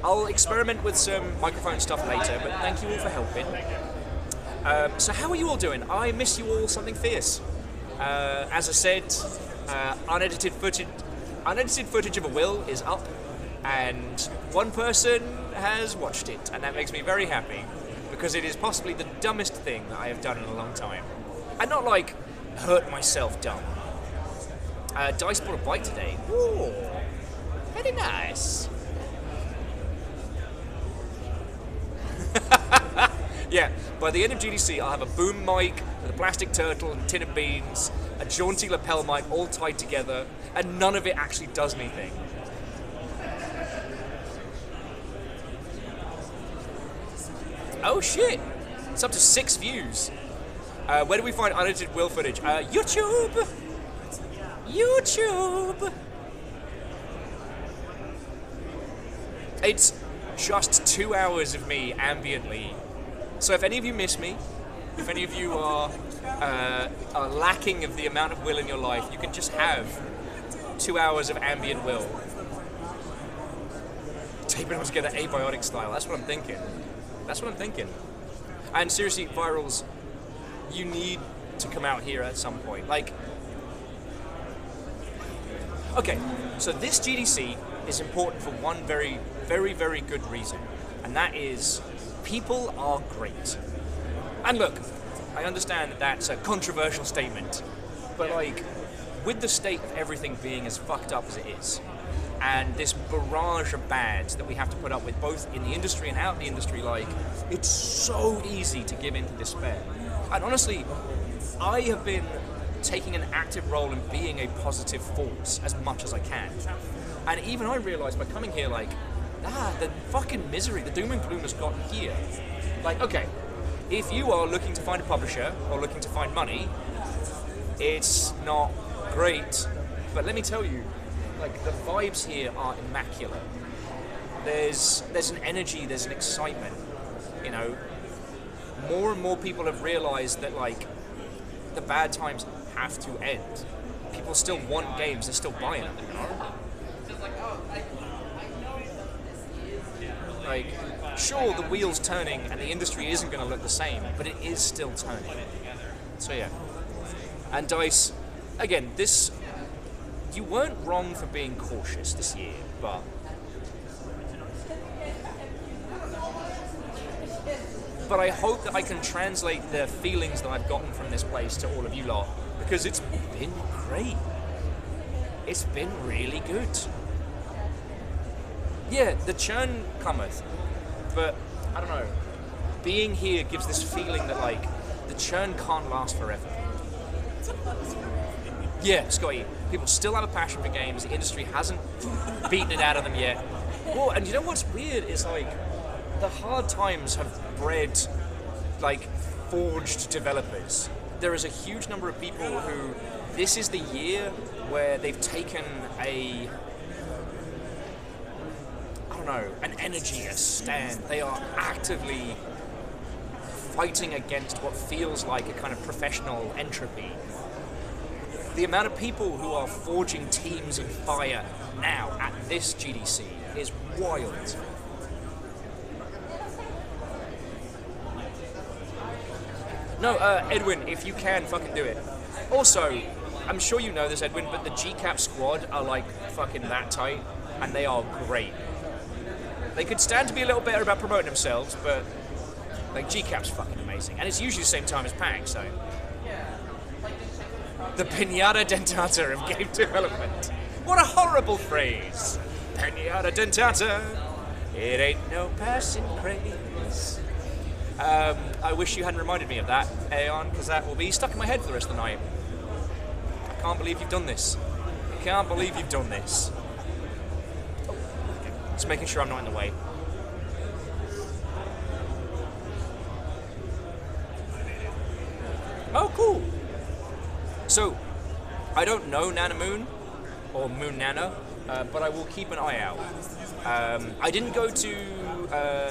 I'll experiment with some microphone stuff later, but thank you all for helping. So how are you all doing? I miss you all something fierce. As I said, unedited footage of a will is up, and one person has watched it, and that makes me very happy, because it is possibly the dumbest thing that I have done in a long time. And not like hurt myself dumb. Dice bought a bike today. Ooh, very nice. Yeah, by the end of GDC, I'll have a boom mic with a plastic turtle and a tin of beans, a jaunty lapel mic all tied together, and none of it actually does anything. Oh shit! It's up to 6 views. Where do we find unedited will footage? YouTube! YouTube! It's just 2 hours of me ambiently. So if any of you miss me, if any of you are lacking of the amount of will in your life, you can just have 2 hours of ambient will. Taping them together abiotic style, that's what I'm thinking. That's what I'm thinking. And seriously, Virals, you need to come out here at some point. Like, okay, so this GDC is important for one very, very, very good reason, and that is people are great. And look, I understand that that's a controversial statement, but like, with the state of everything being as fucked up as it is, and this barrage of bads that we have to put up with both in the industry and out of the industry, like, it's so easy to give in to despair. And honestly, I have been taking an active role in being a positive force as much as I can. And even I realized by coming here, like, the fucking misery, the doom and gloom has gotten here. Like, okay, if you are looking to find a publisher or looking to find money, it's not great. But let me tell you, like, the vibes here are immaculate. There's an energy, there's an excitement, you know. More and more people have realized that, like, the bad times have to end. People still want games, they're still buying them, you know? Like, sure, the wheel's turning and the industry isn't going to look the same, but it is still turning. So yeah. And DICE, again, you weren't wrong for being cautious this year, but I hope that I can translate the feelings that I've gotten from this place to all of you lot, because it's been great. It's been really good. Yeah, the churn cometh, but I don't know. Being here gives this feeling that, like, the churn can't last forever. Yeah, Scotty, people still have a passion for games. The industry hasn't beaten it out of them yet. Well, and you know what's weird is, like, the hard times have bred, like, forged developers. There is a huge number of people who, this is the year where they've taken a, I don't know, an energy, a stand. They are actively fighting against what feels like a kind of professional entropy. The amount of people who are forging teams in fire now at this GDC is wild. No, Edwin, if you can, fucking do it. Also, I'm sure you know this, Edwin, but the GCAP squad are, like, fucking that tight, and they are great. They could stand to be a little better about promoting themselves, but, like, GCAP's fucking amazing. And it's usually the same time as PAX, so. The pinata dentata of game development. What a horrible phrase. Pinata dentata. It ain't no passing craze. I wish you hadn't reminded me of that, Aeon, because that will be stuck in my head for the rest of the night. I can't believe you've done this. I can't believe you've done this. Oh, okay. Just making sure I'm not in the way. Oh, cool. So, I don't know Nana Moon, or Moon Nana, but I will keep an eye out. I didn't go to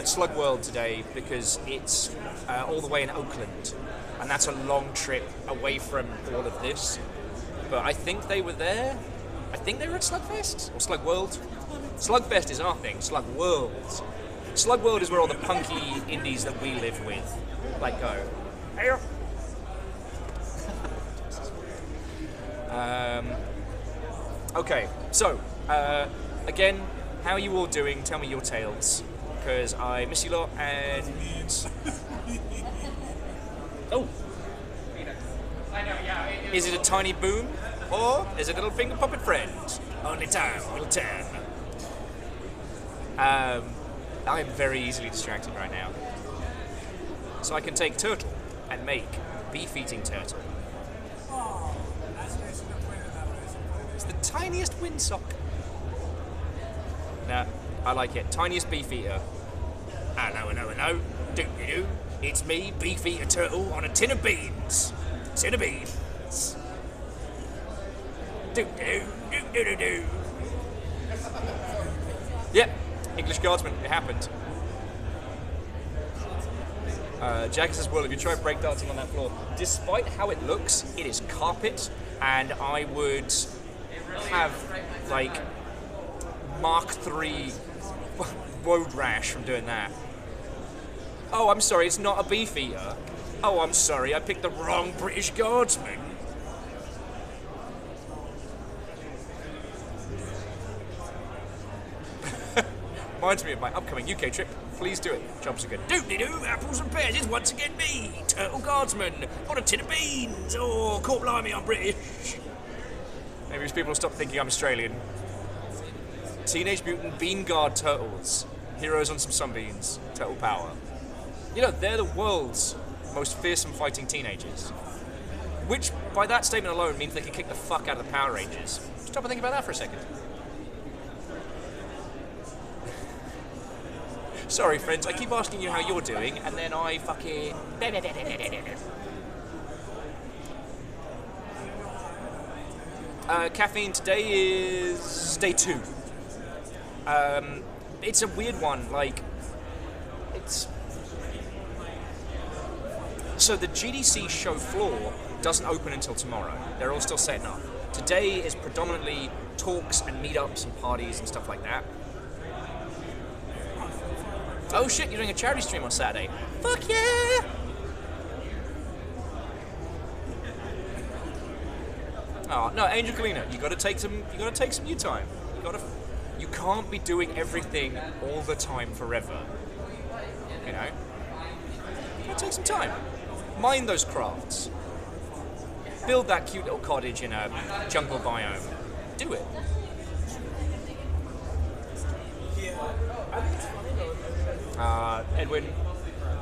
Slug World today because it's all the way in Oakland, and that's a long trip away from all of this. But I think they were there. I think they were at Slugfest or Slug World. Slugfest is our thing. Slug World. Slug World is where all the punky indies that we live with, like, go. Hey. Okay, so again, how are you all doing? Tell me your tales, because I miss you lot. And oh, is it a tiny boom or is it a little finger puppet friend? Only time will tell. I am very easily distracted right now, so I can take turtle and make beef-eating turtle. It's the tiniest windsock. Nah, I like it. Tiniest beef eater. Hello. Do. It's me, beef eater turtle, on a tin of beans. Tin of beans. Do. Yep, English Guardsman, it happened. Jack says, well, if you try breakdancing on that floor, despite how it looks, it is carpet, and I would have, like, Mark III road rash from doing that. Oh, I'm sorry, it's not a beef eater. Oh, I'm sorry, I picked the wrong British Guardsman. Reminds me of my upcoming UK trip. Please do it. Jobs are good. Doodly-doo, apples and pears is once again me, Turtle Guardsman, on a tin of beans. Oh, caught blimey, I'm British. Maybe people will stop thinking I'm Australian. Teenage Mutant Bean Guard Turtles. Heroes on some sunbeans. Turtle power. You know, they're the world's most fearsome fighting teenagers. Which, by that statement alone, means they can kick the fuck out of the Power Rangers. Stop and think about that for a second. Sorry, friends, I keep asking you how you're doing, and then I fucking... Caffeine today is day 2. It's a weird one, like, it's... So the GDC show floor doesn't open until tomorrow. They're all still setting up. Today is predominantly talks and meetups and parties and stuff like that. Oh shit, you're doing a charity stream on Saturday. Fuck yeah! Oh no, Angel Kalina, you gotta take some you time. You can't be doing everything all the time forever. You know? You gotta take some time. Mind those crafts. Build that cute little cottage in a jungle biome. Do it. Edwin,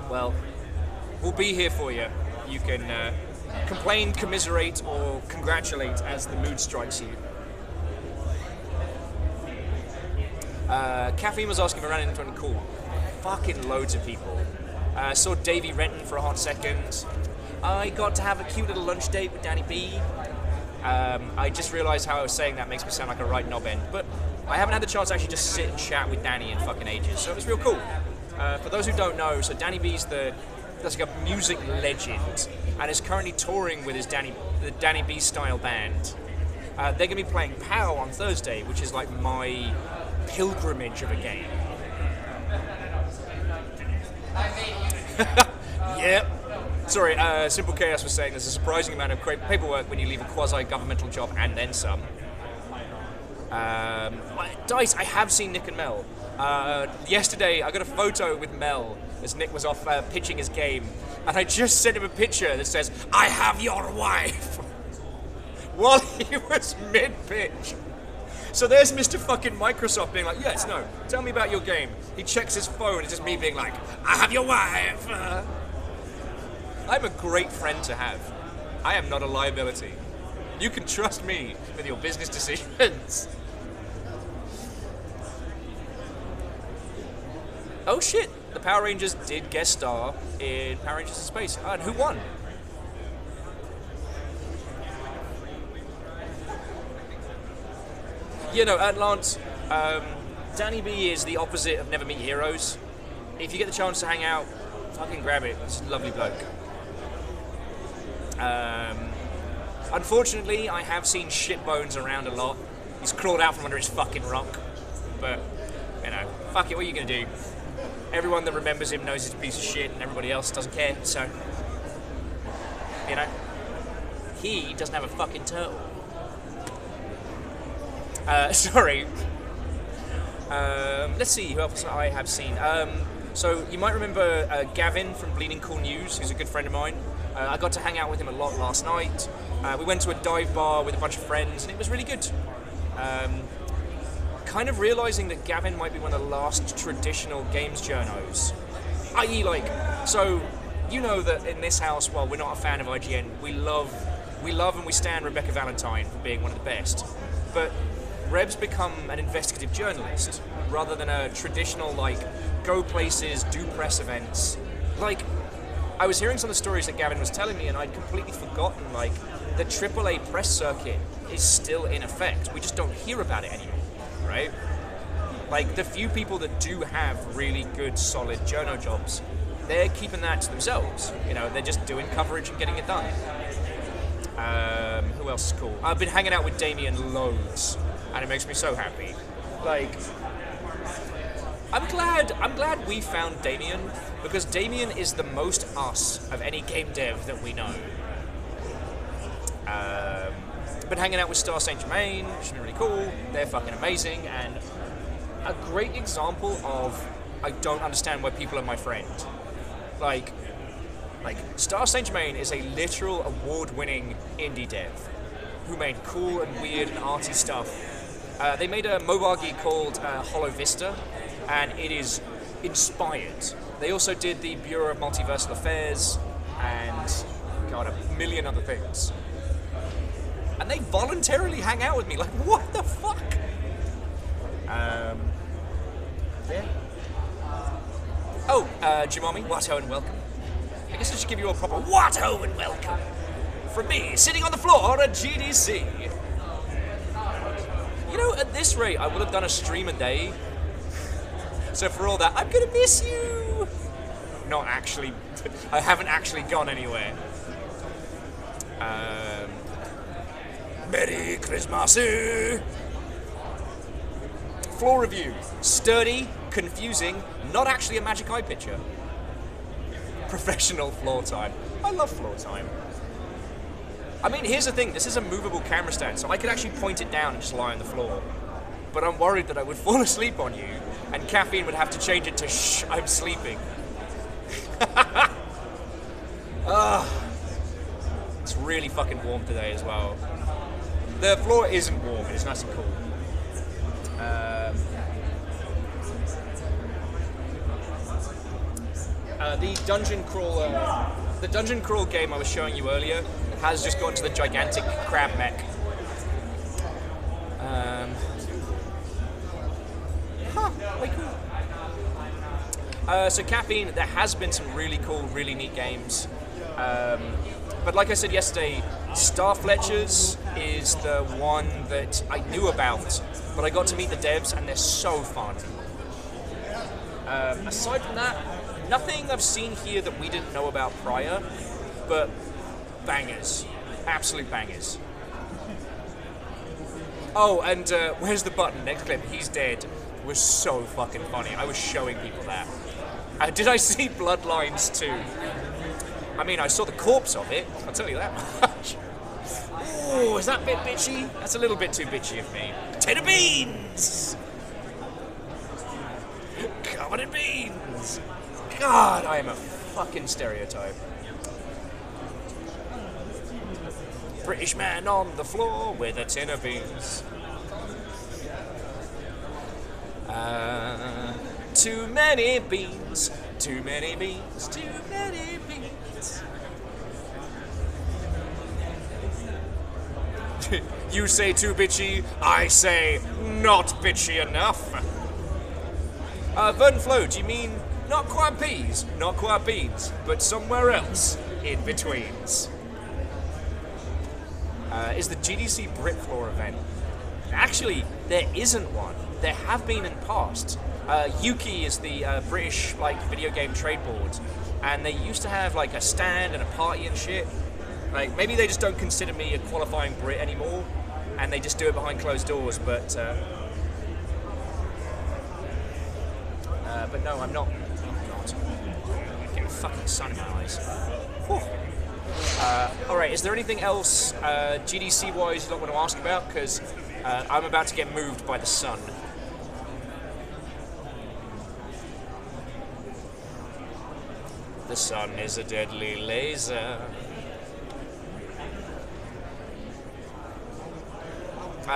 well, we'll be here for you. You can complain, commiserate, or congratulate as the mood strikes you. Caffeine was asking if I ran into anything cool. Fucking loads of people. Saw Davey Renton for a hot second. I got to have a cute little lunch date with Danny B. I just realised how I was saying that makes me sound like a right knob end, but I haven't had the chance to actually just sit and chat with Danny in fucking ages, so it was real cool. For those who don't know, so Danny B's that's like a music legend, and is currently touring with the Danny B style band. They're going to be playing POW on Thursday, which is like my pilgrimage of a game. Yep. Sorry, Simple Chaos was saying there's a surprising amount of paperwork when you leave a quasi-governmental job and then some. Dice, I have seen Nick and Mel. Yesterday, I got a photo with Mel as Nick was off pitching his game, and I just sent him a picture that says, "I have your wife," while he was mid-pitch. So there's Mr. fucking Microsoft being like, "Yes, no, tell me about your game." He checks his phone, it's just me being like, "I have your wife." I'm a great friend to have. I am not a liability. You can trust me with your business decisions. Oh shit, the Power Rangers did guest star in Power Rangers in Space. And who won? You know, at Lance, Danny B is the opposite of Never Meet Heroes. If you get the chance to hang out, fucking grab it. He's a lovely bloke. Unfortunately, I have seen shitbones around a lot. He's crawled out from under his fucking rock. But, you know, fuck it, what are you gonna do? Everyone that remembers him knows he's a piece of shit and everybody else doesn't care, so... You know? He doesn't have a fucking turtle. Sorry. Let's see who else I have seen. So, you might remember Gavin from Bleeding Cool News, who's a good friend of mine. I got to hang out with him a lot last night. We went to a dive bar with a bunch of friends, and it was really good. Kind of realising that Gavin might be one of the last traditional games journos. I.e. like, so, you know that in this house, while we're not a fan of IGN, we love and we stand Rebecca Valentine for being one of the best. But Reb's become an investigative journalist, rather than a traditional, like, go places, do press events. Like, I was hearing some of the stories that Gavin was telling me, and I'd completely forgotten, like, the AAA press circuit is still in effect. We just don't hear about it anymore, right? Like, the few people that do have really good, solid journo jobs, they're keeping that to themselves. You know, they're just doing coverage and getting it done. Who else is cool? I've been hanging out with Damien loads, and it makes me so happy. Like, I'm glad we found Damien, because Damien is the most us of any game dev that we know. Been hanging out with Star Saint Germain, which has been really cool. They're fucking amazing, and a great example of I don't understand why people are my friend. Like Star Saint Germain is a literal award-winning indie dev who made cool and weird and arty stuff. They made a mobile game called Hollow Vista, and it is inspired. They also did the Bureau of Multiversal Affairs and, God, a million other things. And they voluntarily hang out with me, like, what the fuck? Yeah. Oh, Jimami, Watto and welcome. I guess I should give you a proper Watto and welcome. From me, sitting on the floor at GDC. You know, at this rate, I would have done a stream a day. So for all that, I'm gonna miss you. Not actually, I haven't actually gone anywhere. Merry Christmas. Floor review. Sturdy, confusing, not actually a magic eye picture. Professional floor time. I love floor time. I mean, here's the thing. This is a movable camera stand, so I could actually point it down and just lie on the floor. But I'm worried that I would fall asleep on you, and Caffeine would have to change it to shh, I'm sleeping. It's really fucking warm today as well. The floor isn't warm, it's nice and cool. The dungeon crawl game I was showing you earlier has just gone to the gigantic crab mech. Way cool. So Caffeine, there has been some really cool, really neat games. But like I said yesterday, Star Fletchers is the one that I knew about, but I got to meet the devs and they're so fun. Aside from that, nothing I've seen here that we didn't know about prior, but bangers. Absolute bangers. Oh, and where's the button? Next clip, he's dead. Was so fucking funny. I was showing people that. Did I see Bloodlines too? I mean, I saw the corpse of it, I'll tell you that much. Ooh, is that a bit bitchy? That's a little bit too bitchy of me. Potato beans! Covered in beans! God, I am a fucking stereotype. British man on the floor with a tin of beans. Too many beans, too many beans, too many beans. You say too bitchy, I say not bitchy enough. Vernon Flo, do you mean not quite peas, not quite beans, but somewhere else in betweens? Is the GDC Brit Floor event? Actually, there isn't one. There have been in the past. Yuki is the British video game trade board, and they used to have like a stand and a party and shit. Like maybe they just don't consider me a qualifying Brit anymore, and they just do it behind closed doors. But no, I'm not. Oh God, I'm getting fucking sun in my eyes. Whew. All right, is there anything else GDC wise you don't want to ask about? Because I'm about to get moved by the sun. The sun is a deadly laser.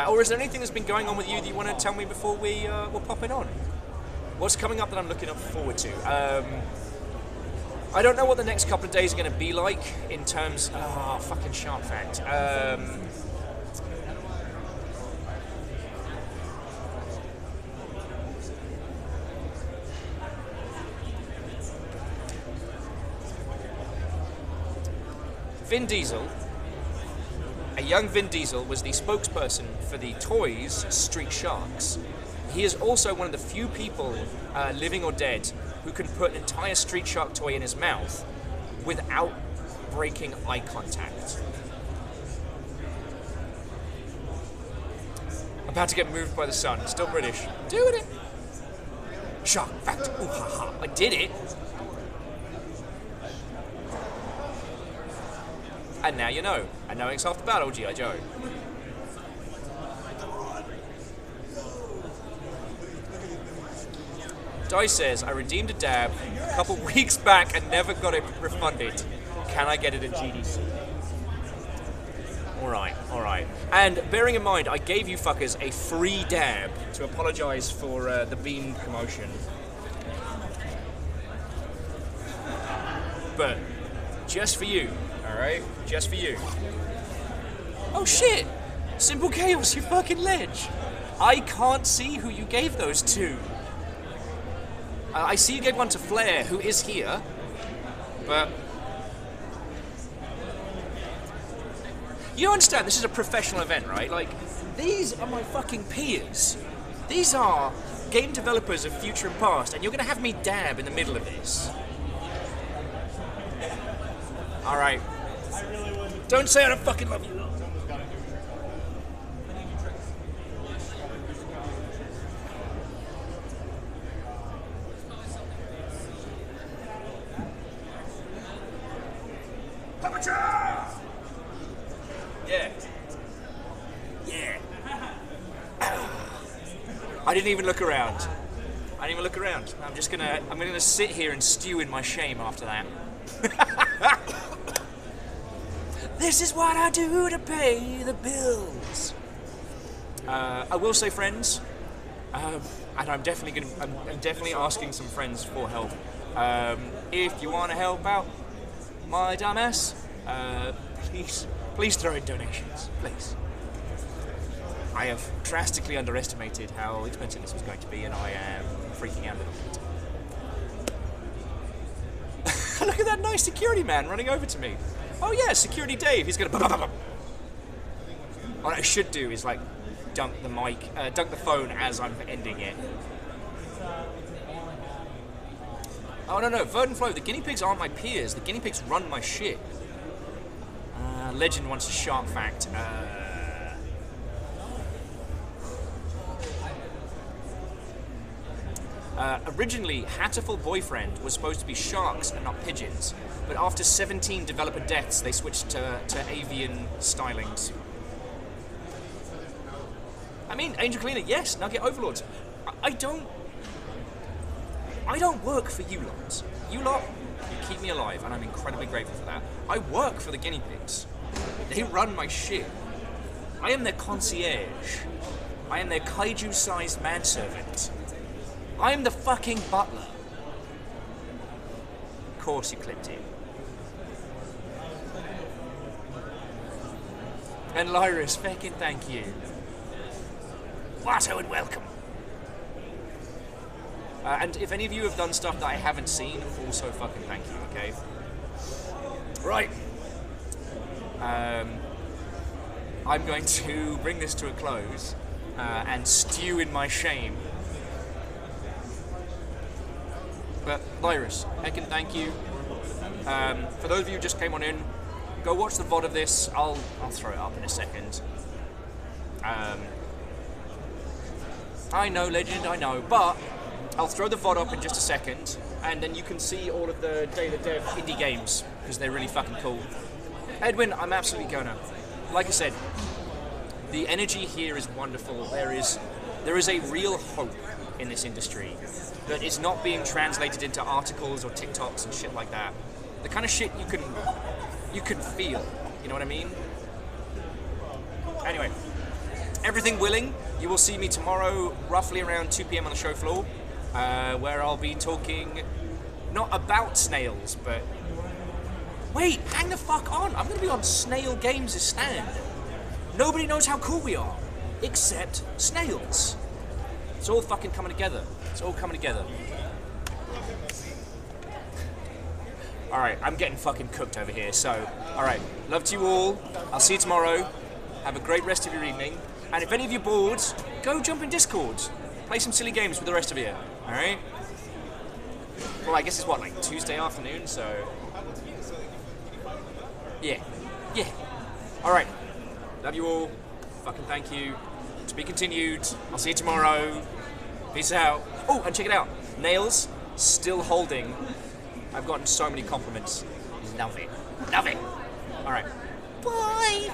Or is there anything that's been going on with you that you want to tell me before we're popping on? What's coming up that I'm looking forward to? I don't know what the next couple of days are going to be like in terms... Oh, fucking sharp fact. Vin Diesel, a young Vin Diesel, was the spokesperson for the toys Street Sharks. He is also one of the few people, living or dead, who can put an entire Street Shark toy in his mouth without breaking eye contact. About to get moved by the sun. Still British. Doing it. Shark fact. Ooh, ha, ha. I did it. And now you know. And knowing's half the battle, G.I. Joe. Dice says, I redeemed a dab a couple weeks back and never got it refunded. Can I get it at GDC? Alright. And bearing in mind, I gave you fuckers a free dab to apologise for the bean commotion. But just for you, alright? Just for you. Oh shit! Simple Chaos, you fucking ledge! I can't see who you gave those to. I see you gave one to Flair, who is here, but you understand this is a professional event, right? Like, these are my fucking peers. These are game developers of future and past, and you're gonna have me dab in the middle of this. All right. Don't say I don't fucking love you. Yeah. Yeah. I didn't even look around. I didn't even look around. I'm gonna sit here and stew in my shame after that. This is what I do to pay the bills. I will say, friends, and I'm definitely asking some friends for help. If you want to help out my dumbass, please throw in donations, please. I have drastically underestimated how expensive this was going to be, and I am freaking out a little bit. Look at that nice security man running over to me. Oh yeah, Security Dave. He's gonna. What I should do is like dunk the phone as I'm ending it. Oh no, Verd and Flo. The guinea pigs aren't my peers. The guinea pigs run my shit. Legend wants a shark fact. Originally, Hatterful Boyfriend was supposed to be sharks and not pigeons, but after 17 developer deaths, they switched to avian stylings. I mean, Angel Cleaner, yes, Nugget Overlords. I don't work for you lot. You lot, you keep me alive, and I'm incredibly grateful for that. I work for the guinea pigs. They run my shit. I am their concierge. I am their kaiju-sized manservant. I am the fucking butler. Of course you clipped it. And Lyris, feckin' thank you. Watto and welcome. And if any of you have done stuff that I haven't seen, also fucking thank you, okay? Right. I'm going to bring this to a close and stew in my shame. But Lyris, heckin' thank you. For those of you who just came on in, go watch the VOD of this. I'll throw it up in a second. I know, Legend, I know, but I'll throw the VOD up in just a second, and then you can see all of the Daily Dev indie games, because they're really fucking cool. Edwin, I'm absolutely gonna. Like I said, the energy here is wonderful. There is a real hope in this industry that is not being translated into articles or TikToks and shit like that. The kind of shit you can feel, you know what I mean? Anyway, everything willing, you will see me tomorrow roughly around 2 p.m. on the show floor, where I'll be talking not about snails, but wait, hang the fuck on, I'm gonna be on Snail Games' stand. Nobody knows how cool we are, except snails. It's all fucking coming together. It's all coming together. Alright, I'm getting fucking cooked over here, so, alright, love to you all. I'll see you tomorrow. Have a great rest of your evening. And if any of you are bored, go jump in Discord. Play some silly games with the rest of you, alright? Well, I guess it's what, like Tuesday afternoon, so... Yeah. Alright, love you all. Fucking thank you. To be continued. I'll see you tomorrow. Peace out. Oh, and check it out. Nails still holding. I've gotten so many compliments. Love it. Love it. All right. Bye.